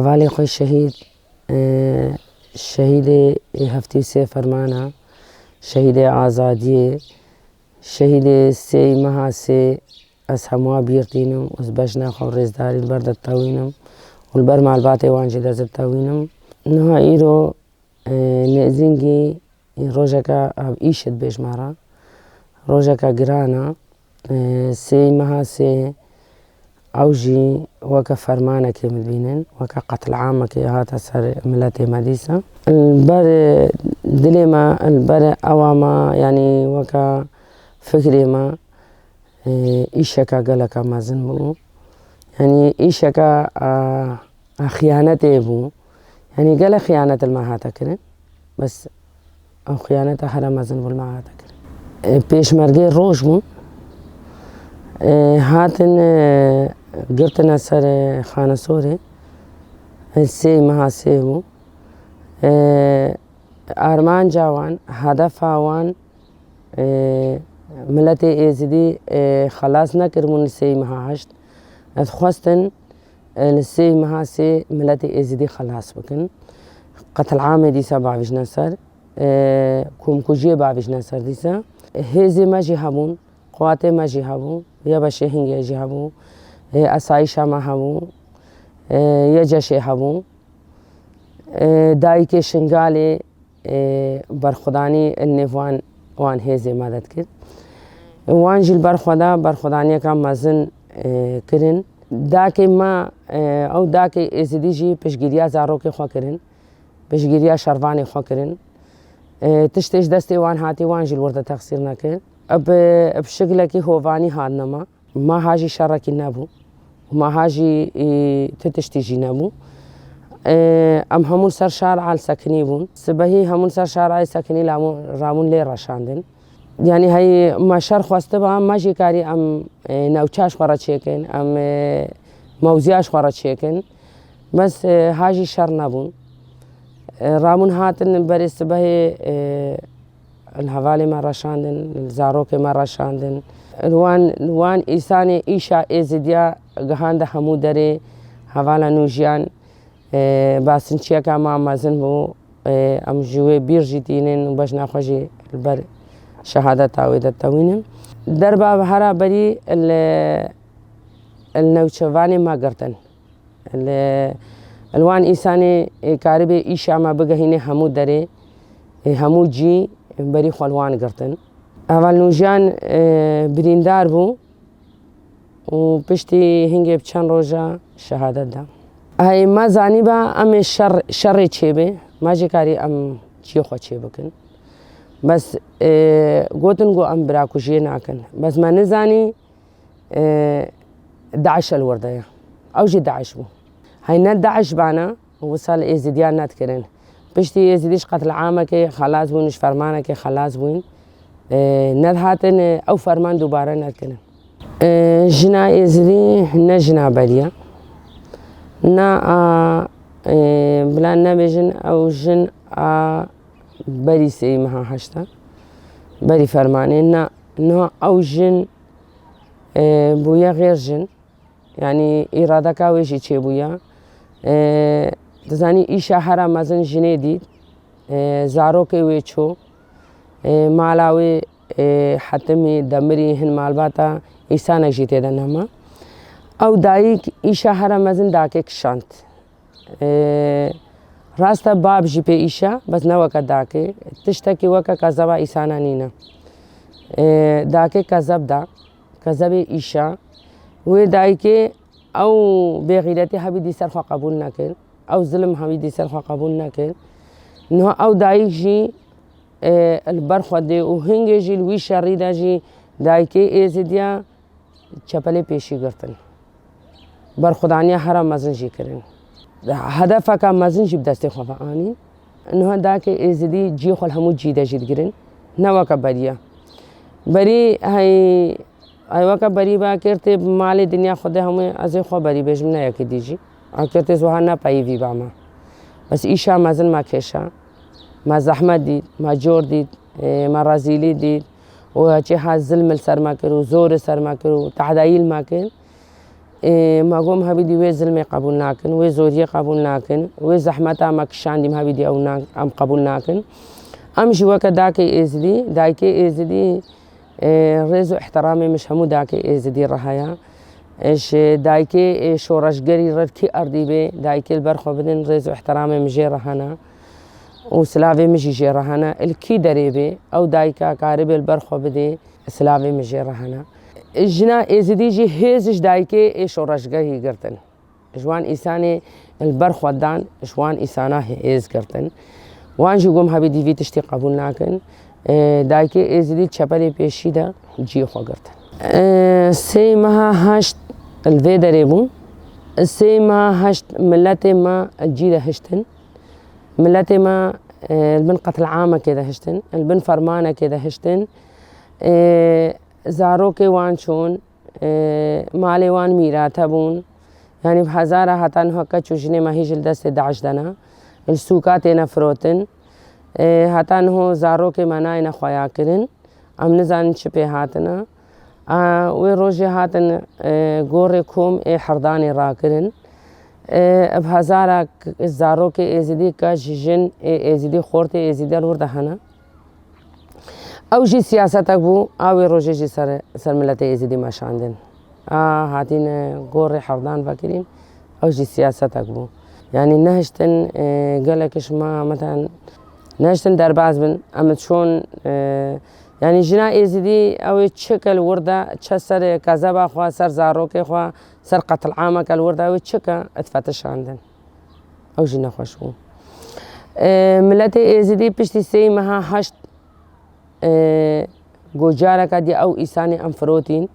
هوالی خوی شهید هفتی سه فرمانه، شهید آزادی، شهید سی ماه سه از همه بیرتینم از بجنا خو رزداری برد تاوینم و البر معلومات وانجی دست تاوینم نه ایرو نزینگی روزه که ایشت بجمارا روزه که گرانا سی ماه سه أوجي وكا فرمانة كي مدبينين وكا قتل عامة كي هاتا سر ملتي مديسة البر دليما البر أواما يعني وكا فكري ما إيشكا قلقا ما زنبو يعني إيشكا خيانته بو يعني قال خيانة المهاتا كرين بس أو خيانة حرام ما زنبو المهاتا كرين بيش مرقي روش بو هاتن قرتنا سر خانه سوري سی ماه سی بو آرمان جوان هدف آوان ملت ایزدی خلاص نکرمون سی ماه هشت از خواستن سی ماه سی ملت ایزدی خلاص بکن قتل عام دیسا باویش نسر کمکوجی باویش نسر دیسا هزی مجی هبون قوات مجی هبون یا بشه هنگی جی هبون اسایش ما هبون یا جشه هبون دایی که شنگالی برخدانی النوان وان هزی مدد کرد وان جل برخدانی کام مزن کرن دا که ما او دا که ازدی جی پشگیریا زارو که خوا کرن پشگیریا شروانی خوا کرن تشتش دستی وان هاتی وان جل ورد تقصیر نکرد اب بشکل که هوانی هاد نما ما هاجي شركي نابو وما هاجي تتشتيجي نابو همون سر شارع ساكني بون سبهي همون سر شارع ساكني رامون لي رشاندن يعني هي ما شر خواسته با ما جي كاري نوچاش خورا چيكن موزياش خورا چيكن بس هاجي شر نابون رامون هاتن بري سبهي الهوالي ما رشاندن الزاروك ما رشاندن الوان إنساني إيشا إزديا جهان ده همودري هوالا نوجيان باسنشيا كما مازن بو أم جوي بيرجيتينن وبجنا خوجي البر شهادة تعويدة توينن دربا بهرا بري النوشواني ما قرتن الوان إنساني كاربي إيشا ما بجهينه همودري هموجي بري خلوان قرتن اول نوجان بریندار بو و پشتی هنگی بچند روزا شهادت دام های ما زانی با ام شر چه به ما جکاری ام چی خو چه بکن بس گوتن گو ام براکوشی نکن بس ما نزانی داعش الورده او جی داعش بو های نه داعش بانا وصل ازدیان نت کرن پشتی ازدیش قتل عامه که خلاص بونش فرمانه که خلاص بون ندهاتن او فرمان دوباره نکنن جنا ازدی نه جنا بریا نه بلان نبیجن او جن بری سی مها هشتا بری فرمانه نه او جن بویا غیر جن يعني إرادة كاويشي تشيبويا تزاني إيشا هرا مازن جني ديد زاروكي ويتشو مالاوي حتمي دمري هن مالباتا إيسانا جيتي دنما أو دايك إيشا هرا مازن داكيك شانت راستا باب جي بي إيشا بس نوكا داكي تشتكي وكا كذبا إيسانا نينا داكي كذب دا كذب إيشا و دايكي او بغيرتي حبيدي سرخوا قبول نكن او ظلم حبيدي سرخوا قبول نكن نو او دايجي البرخوا دي و هنگي جي الوي شريدا جي دايكي ازديا چپلي پیشي گرتن برخودانيا حرام مزن جي کرن هدفك مزن جي بدستي خوفا آنين نو داكي ازدي جي خول همو جيدا جيد گرن نوكا بريا بري هاي ایوا کا بری با کرتے مال دنیا خود ہمیں از خو بری بجم نہ یک دیجی کرتے زوہنا پای وی با ما بس ایشا مازن ما کشا ما زحمت دید ما جور دید ما رازیلی دید و چه ها ظلم سر ما کرو زور سر ما کرو تعدایل ما کن ماگوم هبیدی وی ظلم قبول ناکن وی زوری قبول ناکن وی زحمت ما کشاندیم هبیدی او ام قبول ناکن ام جوا كداكي ازدي دايكي ازدي رزو احترامي مش همو داكي ازدي رهايا اش دايكي شورشگري ردكي اردي بي دايكي البرخو بدن رزو احترامي مجي رهانا وسلافي مجي جي رهانا الكي دريبي او دايكا كاربي البرخو بدي سلافي مجي رهانا جنا ازدي جي هيزش دايكي شورشگري قرتن جوان إساني البرخو دان جوان إسانا هيز قرتن وانجي قوم هبيدي في تشتي قبول ناكن دايكي ازدي تشبالي بيشي دا جي خو قرتن سي مها هشت الفي دريبون سي مها هشت ملاتي ما الجي دا هشتن ملاتي ما البن قتل عامة كده هشتن البن فرمانة كده هشتن زاروكي وان شون مالي وان ميراتا بون يعني بهزارة هاتان هكا چوشني ما هيج الدست داعش دانا السوكات نفروتن هاتان هو زاروكي مناي نخويا كرن ام نزان شبه هاتنا وی روژی هاتن گوری کوم حردانی را کرن بهزارا زارو که ازدی که جن ازدی خورت ازدی الورده هنا او جی سیاست بو او روژی جی سر ملت ازدی ماشاندن هاتین گوری حردان فکرین او جی سیاست بو يعني نهشتن قالكش ما مثلا نهشتن درباز بن امت شون يعني جنا ازدي او تشكل ورده تشسر كذبه خوا سر زاروكي خوا سر قتل عامك الورده او تشكا اتفتش عندن او جنا خوشو ملتي ازدي بشتي سي مها هشت جوجارك دي او انساني انفروتين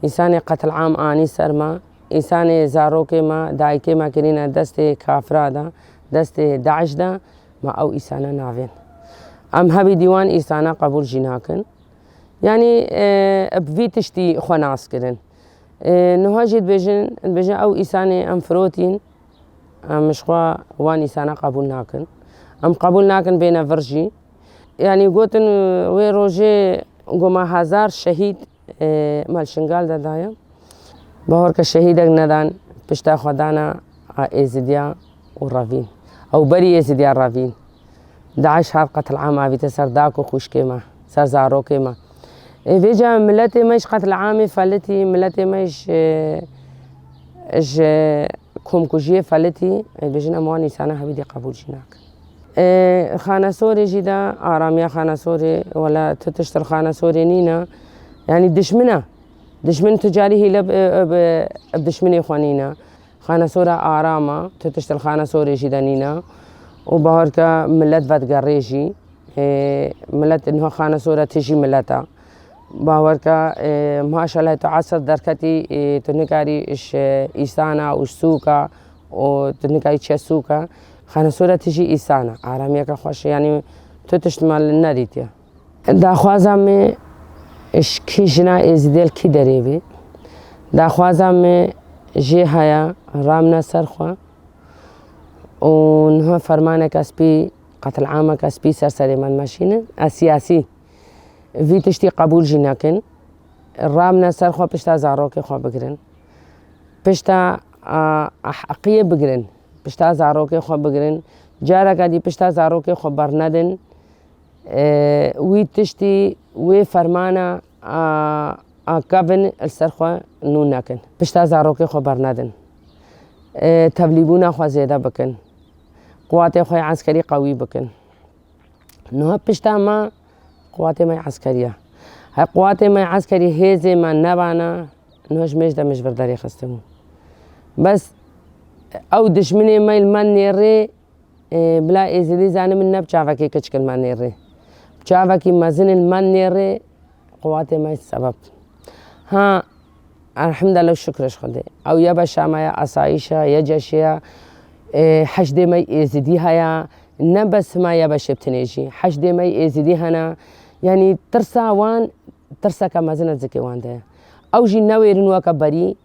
انساني قتل عام اني سرما انساني زاروكي ما دايكي ما كرينا دست كافرادا دست داعش دا ما او انسانا نافين ام هبي ديوان إسانا قبول جناكن يعني بفي تشتي خناس كرن نهاجد بيجن او إساني ام فروتين مش خوا وان إسانا قبول ناكن ام قبول ناكن بين فرجي يعني قوتن وي روجي قوما هزار شهيد مال شنغال دا دايا بهور كشهيدك ندان بشتا خدانا ازديا والرافين او بري ازديا الرافين داعش هر قتل عام في تسر داكو خوش كيما سر زارو كيما فيجا ملتي مش قتل عامي فلتي ملتي مش اج كوم كوجيه فلتي بيجنا مواني سنه هبيدي قبول جناك خانه سوري جدا اراميا خانه سوري ولا تتشتر خانه سوري نينا يعني دشمن تجاري هي بدشمن اخوانينا خانه سورة آراما تتشتر خانه سوري جدا نينا وبهاركا ملت فتقريجي ملت انه خانه سورة تجي ملتا باوركا ما شاء الله تعصر دركتي تنكاري اش إيسانا وش سوكا وتنكاري تشسوكا خانه سورة تجي إيسانا عراميكا خوش يعني تتشتمال الناديتيا دا خوازامي اش كي جنا ازديل كي دريبي دا خوازامي جي هيا رامنا سرخوا ونها فرمانه كسبي قتل عامه كسبي سرسري من ماشينه السياسي في تشتي قبول جناكن رامنا سرخوا بشتا زاروكي خوا بقرن بشتا حقية بقرن بشتا زاروكي خوا بقرن جارا قادي بشتا زاروكي خوا برندن وي تشتي وي فرمانه كابن السرخوا نوناكن بشتا زاروكي خوا برندن تبليبونا خوا زيادة بكن قواتي خوي عسكري قوي بكن نوها بشتا ما قواتي ما عسكرية هاي قواتي ما عسكري هيزي ما نبانا نوهش مش دا مش برداري خستمو بس او دشمني ما المان نيري بلا ازيدي زاني من نب شافكي كشكل ما نيري شافكي مازن المان نيري قواتي ما السبب ها الحمد لله والشكر خدي او يا باشا ما يا اسايشا يا جاشيا حشد ما يزيدي هيا نبس ما يا باشا بتنيجي حشد ما يزيدي هنا يعني ترسا وان ترسا كما زنا زكي وان ده او جي نوير نوا كبري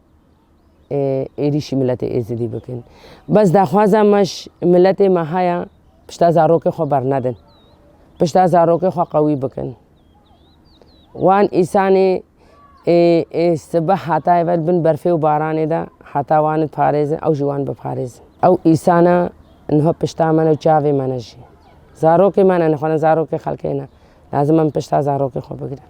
ايريشي ملتي ازيدي بكن بس دا خوازا مش ملتي ما هيا بشتا زاروكي خبر ندن بشتا زاروكي خو قوي بكن وان انساني الصبح هاتاي بن برفي وباراني دا حتا وانت پارێزن ئەو ژوان بپارێزن ئەو ئیسانە نهۆ پشتا منە و چاوێ منەژی زارۆکێ منە نەخۆنە زارۆکی خەڵکێنە لازم من پشتا زارۆکی خۆ بگرن